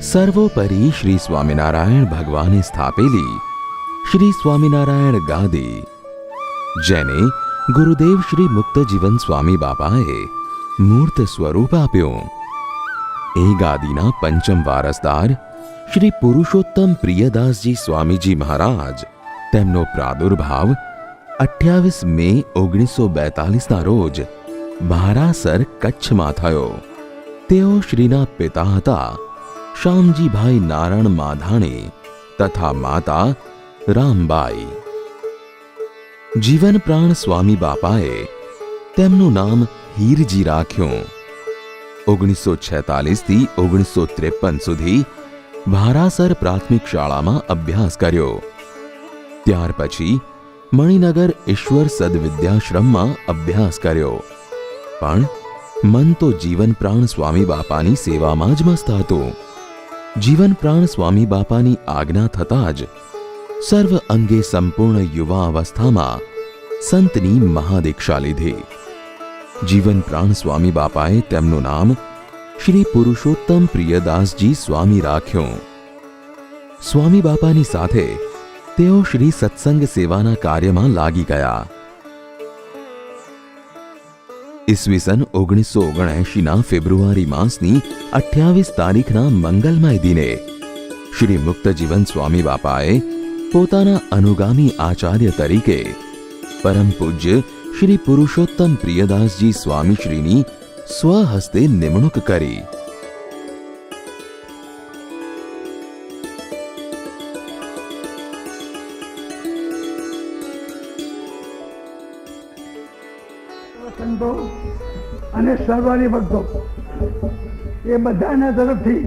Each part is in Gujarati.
સર્વોપરી શ્રી સ્વામિનારાયણ ભગવાને સ્થાપેલી શ્રી સ્વામિનારાયણ ગાદી, જેને ગુરુદેવ શ્રી મુક્તજીવન સ્વામી બાપાએ મૂર્ત સ્વરૂપ આપ્યું, એ ગાદીના પંચમ વારસદાર શ્રી પુરુષોત્તમ પ્રિયદાસજી સ્વામીજી મહારાજ, તેમનો પ્રાદુર્ભાવ 28 મે 1942ના રોજ ભારાસર, કચ્છમાં થયો. તેઓ શ્રીના પિતા હતા શામજીભાઈ નારણ માધાણી તથા માતા રામબાઈ. જીવન પ્રાણ સ્વામી બાપાએ તેમનું નામ હીરજી રાખ્યું. 1946 થી 1953 સુધી ભારાસર પ્રાથમિક શાળામાં અભ્યાસ કર્યો. ત્યાર પછી મણિનગર ઈશ્વર સદવિદ્યાશ્રમમાં અભ્યાસ કર્યો. પણ મન તો જીવન પ્રાણ સ્વામી બાપાની સેવામાં જ મસ્ત હતું. જીવન પ્રાણ સ્વામી બાપાની આજ્ઞા થતાં જ સર્વ અંગે સંપૂર્ણ યુવા અવસ્થામાં સંતની મહાદીક્ષા લીધી. જીવન પ્રાણ સ્વામી બાપાએ તેમનું નામ શ્રી પુરુષોત્તમ પ્રિયદાસજી સ્વામી રાખ્યું. સ્વામી બાપાની સાથે તેઓ શ્રી સત્સંગ સેવાના કાર્યમાં લાગી ગયા. ઈસવીસન 1979ના ફેબ્રુઆરી માસની 28 તારીખના મંગલમય દિને શ્રી મુક્તજીવન સ્વામી બાપાએ પોતાના અનુગામી આચાર્ય તરીકે પરમ પૂજ્ય શ્રી પુરુષોત્તમ પ્રિયદાસજી સ્વામીશ્રીની સ્વહસ્તે નિમણૂક કરી. સંતો અને સર્વારી ભક્તો એ બધાના તરફથી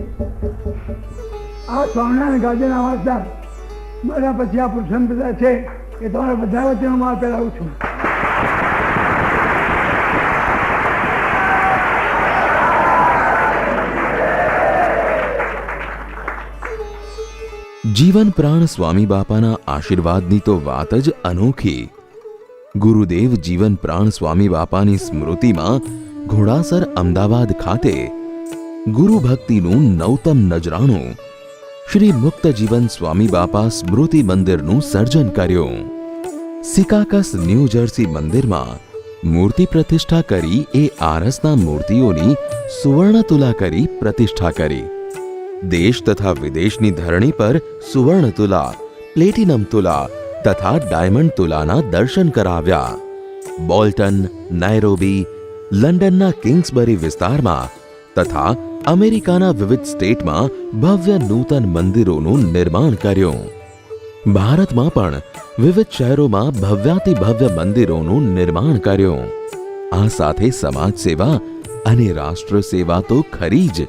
આ સ્વામિનારાયણ ગાદીના વારસદાર મારા પછી આ પુરુષોત્તમ બધા છે એ તમારા બધા વચ્ચે હું માર પેલાવું છું. જીવન પ્રાણ સ્વામી બાપાના આશીર્વાદની તો વાત જ અનોખી. ગુરુદેવ જીવન પ્રાણ સ્વામી બાપાની સ્મૃતિમાં ઘોડાસર, અમદાવાદ ખાતે ગુરુ ભક્તિનું નવતમ નજરાણું શ્રી મુક્તજીવન સ્વામી બાપા સ્મૃતિ મંદિરનું સર્જન કર્યું. સિકાકસ, ન્યૂ જર્સી મંદિરમાં મૂર્તિ પ્રતિષ્ઠા કરી એ આરસના મૂર્તિઓની સુવર્ણ તુલા કરી પ્રતિષ્ઠા કરી. દેશ તથા વિદેશની ધરણી પર સુવર્ણ તુલા, પ્લેટિનમ તુલા તથા ડાયમંડ તુલાના દર્શન કરાવ્યા. બોલ્ટન, નાયરોબી, લંડનના કિંગ્સબરી વિસ્તારમાં તથા અમેરિકાના વિવિધ સ્ટેટમાં ભવ્ય નૂતન મંદિરોનું નિર્માણ કર્યું. ભારતમાં પણ વિવિધ શહેરોમાં ભવ્યાતિભવ્ય મંદિરોનું નિર્માણ કર્યું. આ સાથે સમાજ સેવા અને રાષ્ટ્ર સેવા તો ખરી જ.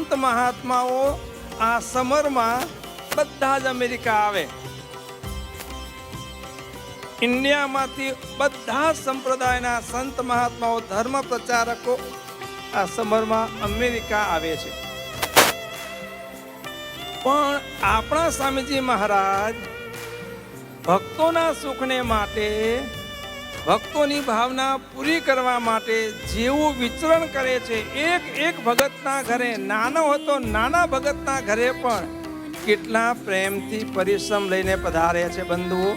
સંત મહાત્માઓ આ સમરમાં બધા જ અમેરિકા આવે. ઇન્ડિયામાંથી બધા સંપ્રદાયના સંત મહાત્માઓ, ધર્મ પ્રચારકો આ સમરમાં અમેરિકા આવે છે. પણ આપણા સ્વામીજી મહારાજ ભક્તોના સુખને માટે, ભક્તોની ભાવના પૂરી કરવા માટે જેવું વિચરણ કરે છે, એક એક ભગતના ઘરે, નાનો હતો નાના ભગતના ઘરે પણ કેટલા પ્રેમથી પરિશ્રમ લઈને પધારે છે. બંધુઓ,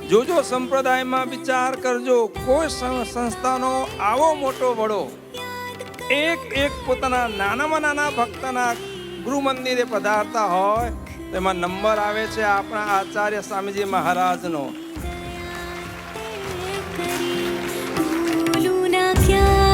જોજો સંપ્રદાયમાં વિચાર કરજો, કોઈ સંસ્થાનો આવો મોટો વડો એક એક પોતાના નાનામાં નાના ભક્તના ગૃહ મંદિરે પધારતા હોય તો એમાં નંબર આવે છે આપણા આચાર્ય સ્વામીજી મહારાજનો. ભૂલું ના ક્યાં